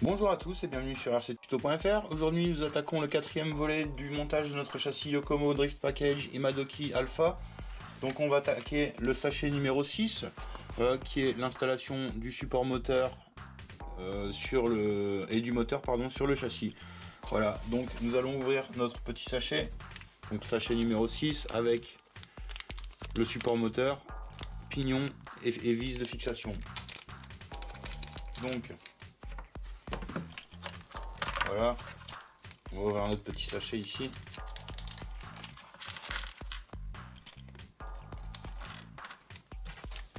Bonjour à tous et bienvenue sur rctuto.fr. Aujourd'hui nous attaquons le quatrième volet du montage de notre châssis Yokomo Drift Package Imadoki Alpha. Donc on va attaquer le sachet numéro 6 qui est l'installation du support moteur et du moteur sur le châssis. Voilà, donc nous allons ouvrir notre petit sachet, donc sachet numéro 6 avec le support moteur, pignon et vis de fixation. Donc voilà, on va ouvrir notre petit sachet ici.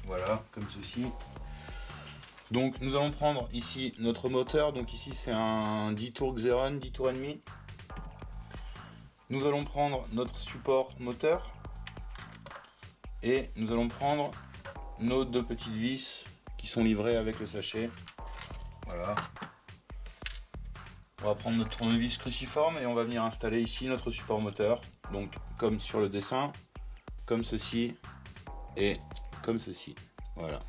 Voilà, comme ceci. Donc nous allons prendre ici notre moteur. Donc ici c'est un 10 tours Xeron, 10 tours et demi. Nous allons prendre notre support moteur. Et nous allons prendre nos deux petites vis qui sont livrées avec le sachet. Voilà. On va prendre notre tournevis cruciforme et on va venir installer ici notre support moteur. Donc comme sur le dessin, comme ceci et comme ceci. Voilà.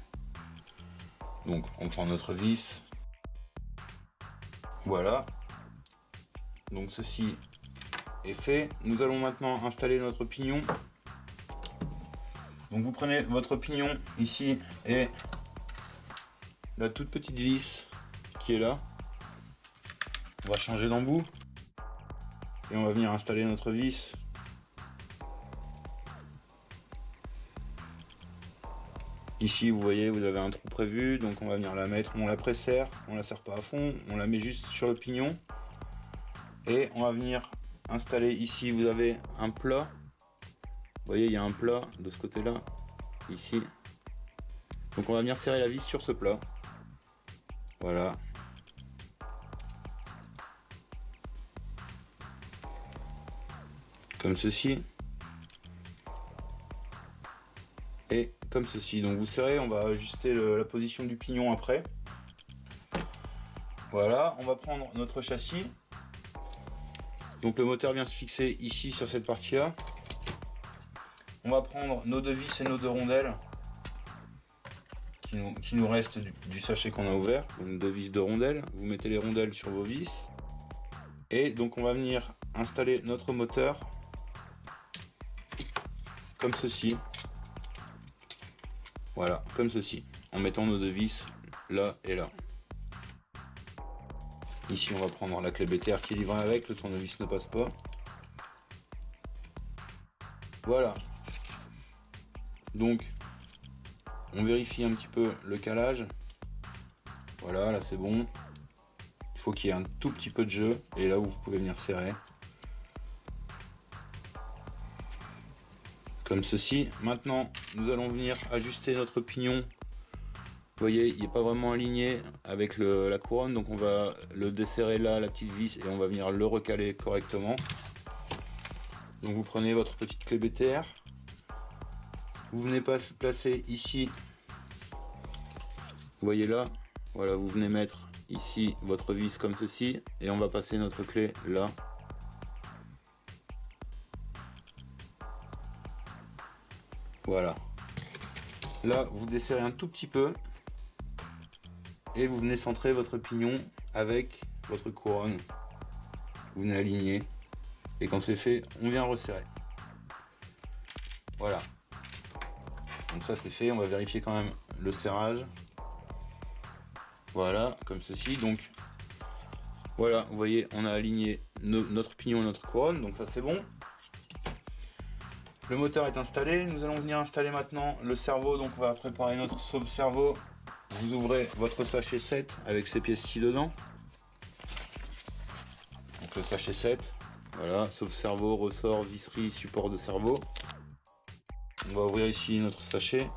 Donc on prend notre vis. Voilà. Donc ceci est fait. Nous allons maintenant installer notre pignon. Donc vous prenez votre pignon ici et la toute petite vis qui est là. On va changer d'embout et on va venir installer notre vis. Ici vous voyez, vous avez un trou prévu, donc on va venir la mettre, on la presserre, on la serre pas à fond, on la met juste sur le pignon et on va venir installer ici, vous avez un plat. Vous voyez, il y a un plat de ce côté-là, ici. Donc on va venir serrer la vis sur ce plat. Voilà. Comme ceci. Et comme ceci. Donc vous serrez, on va ajuster la position du pignon après. Voilà, on va prendre notre châssis. Donc le moteur vient se fixer ici sur cette partie-là. On va prendre nos deux vis et nos deux rondelles qui nous restent du sachet qu'on a ouvert. Donc deux vis, deux rondelles. Vous mettez les rondelles sur vos vis. Et donc on va venir installer notre moteur comme ceci. Voilà, comme ceci. En mettant nos deux vis là et là. Ici on va prendre la clé BTR qui est livrée avec, le tournevis ne passe pas. Voilà. Donc on vérifie un petit peu le calage. Voilà, là c'est bon. Il faut qu'il y ait un tout petit peu de jeu et là où vous pouvez venir serrer. Comme ceci. Maintenant nous allons venir ajuster notre pignon. Vous voyez, il n'est pas vraiment aligné avec la couronne, donc on va le desserrer là, la petite vis, et on va venir le recaler correctement. Donc vous prenez votre petite clé BTR. Vous venez placer ici, vous voyez là, voilà, vous venez mettre ici votre vis comme ceci, et on va passer notre clé là. Voilà. Là, vous desserrez un tout petit peu, et vous venez centrer votre pignon avec votre couronne. Vous venez aligner, et quand c'est fait, on vient resserrer. Voilà. Donc ça c'est fait, on va vérifier quand même le serrage. Voilà, comme ceci. Donc voilà, vous voyez, on a aligné notre pignon et notre couronne, donc ça c'est bon. Le moteur est installé, nous allons venir installer maintenant le cerveau, donc on va préparer notre sauve-cerveau. Vous ouvrez votre sachet 7 avec ces pièces-ci dedans. Donc le sachet 7, voilà, sauve-cerveau, ressort, visserie, support de cerveau. On va ouvrir ici notre sachet.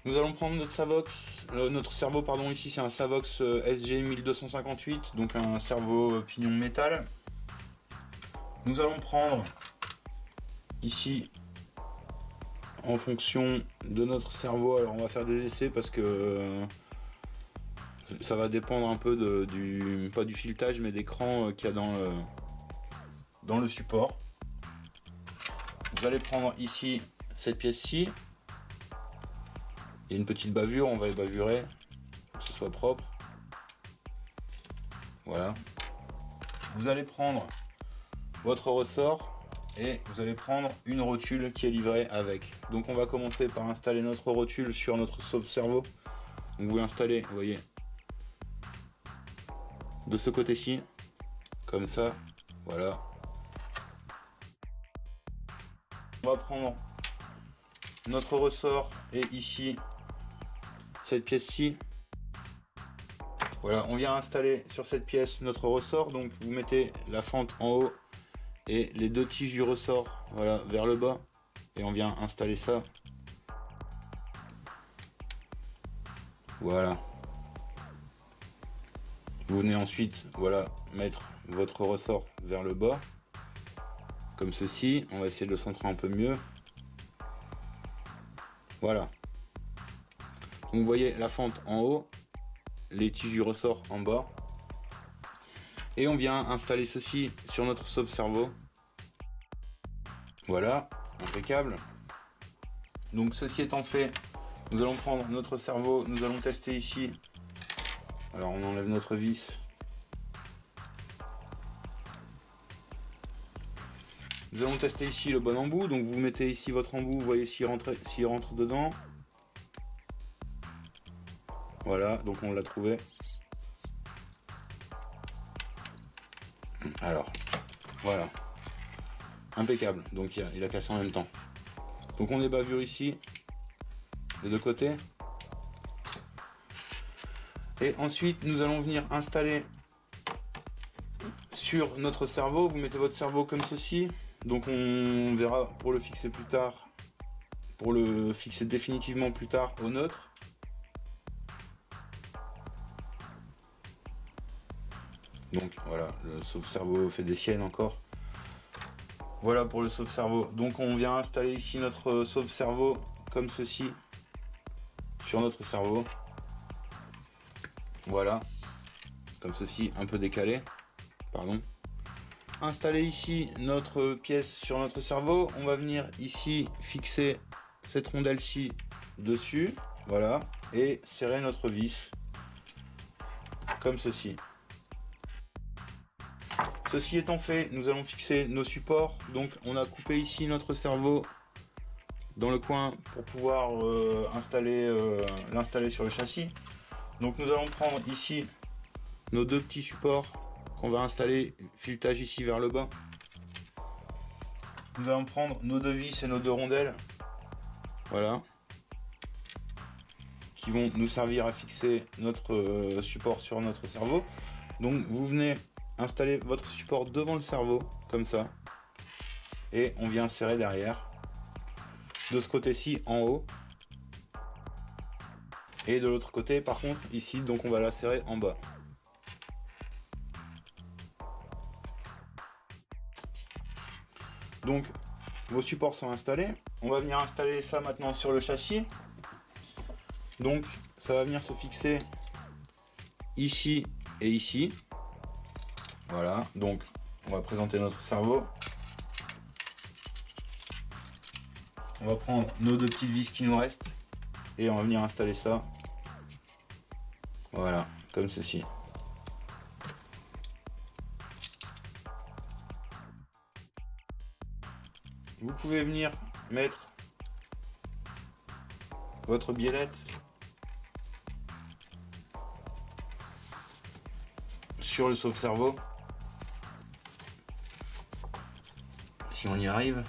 Nous allons prendre notre cerveau, pardon, ici c'est un Savox SG 1258, donc un cerveau pignon métal. Nous allons prendre ici, en fonction de notre cerveau, alors on va faire des essais parce que ça va dépendre un peu pas du filetage mais des crans qu'il y a dans le support. Vous allez prendre ici cette pièce-ci. Il y a une petite bavure, on va les bavurer pour que ce soit propre. Voilà. Vous allez prendre votre ressort et vous allez prendre une rotule qui est livrée avec. Donc on va commencer par installer notre rotule sur notre sauve-cerveau. Donc vous l'installez, vous voyez, de ce côté-ci, comme ça, voilà. On va prendre notre ressort et ici, cette pièce-ci. Voilà, on vient installer sur cette pièce notre ressort. Donc vous mettez la fente en haut et les deux tiges du ressort, voilà, vers le bas. Et on vient installer ça. Voilà. Vous venez ensuite, voilà, mettre votre ressort vers le bas. Comme ceci. On va essayer de le centrer un peu mieux. Voilà. Donc vous voyez la fente en haut, les tiges du ressort en bas. Et on vient installer ceci sur notre sauve-cerveau. Voilà, impeccable. Donc ceci étant fait, nous allons prendre notre cerveau, nous allons tester ici. Alors on enlève notre vis. Nous allons tester ici le bon embout. Donc vous mettez ici votre embout, vous voyez s'il rentre dedans. Voilà, donc on l'a trouvé. Alors, voilà. Impeccable. Donc il a cassé en même temps. Donc on est bavure ici, des deux côtés. Et ensuite, nous allons venir installer sur notre cerveau. Vous mettez votre cerveau comme ceci. Donc on verra pour le fixer plus tard, pour le fixer définitivement plus tard au neutre. Donc voilà, le sauve-cerveau fait des siennes encore. Voilà pour le sauve-cerveau. Donc on vient installer ici notre sauve-cerveau comme ceci sur notre cerveau. Voilà, comme ceci, un peu décalé. Pardon. Installer ici notre pièce sur notre cerveau. On va venir ici fixer cette rondelle-ci dessus. Voilà, et serrer notre vis comme ceci. Ceci étant fait, nous allons fixer nos supports. Donc on a coupé ici notre cerveau dans le coin pour pouvoir l'installer sur le châssis. Donc nous allons prendre ici nos deux petits supports qu'on va installer, filetage ici vers le bas. Nous allons prendre nos deux vis et nos deux rondelles. Voilà. Qui vont nous servir à fixer notre support sur notre cerveau. Donc vous venez installer votre support devant le cerveau, comme ça. Et on vient serrer derrière. De ce côté-ci, en haut. Et de l'autre côté, par contre, ici, donc on va la serrer en bas. Donc, vos supports sont installés. On va venir installer ça maintenant sur le châssis. Donc, ça va venir se fixer ici et ici. Voilà, donc on va présenter notre cerveau. On va prendre nos deux petites vis qui nous restent et on va venir installer ça. Voilà, comme ceci. Vous pouvez venir mettre votre biellette sur le sauve-cerveau. Si on y arrive,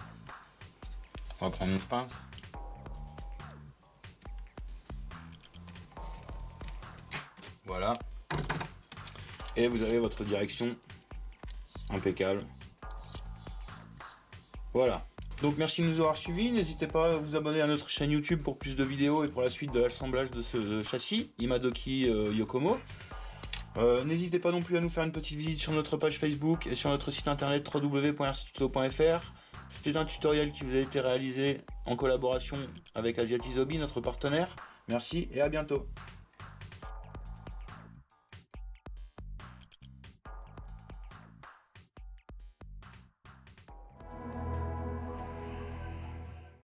on va prendre une pince. Voilà. Et vous avez votre direction impeccable. Voilà. Donc merci de nous avoir suivis. N'hésitez pas à vous abonner à notre chaîne YouTube pour plus de vidéos et pour la suite de l'assemblage de ce châssis Imadoki Yokomo. N'hésitez pas non plus à nous faire une petite visite sur notre page Facebook et sur notre site internet www.rctuto.fr. C'était un tutoriel qui vous a été réalisé en collaboration avec Asiatizobi, notre partenaire. Merci et à bientôt.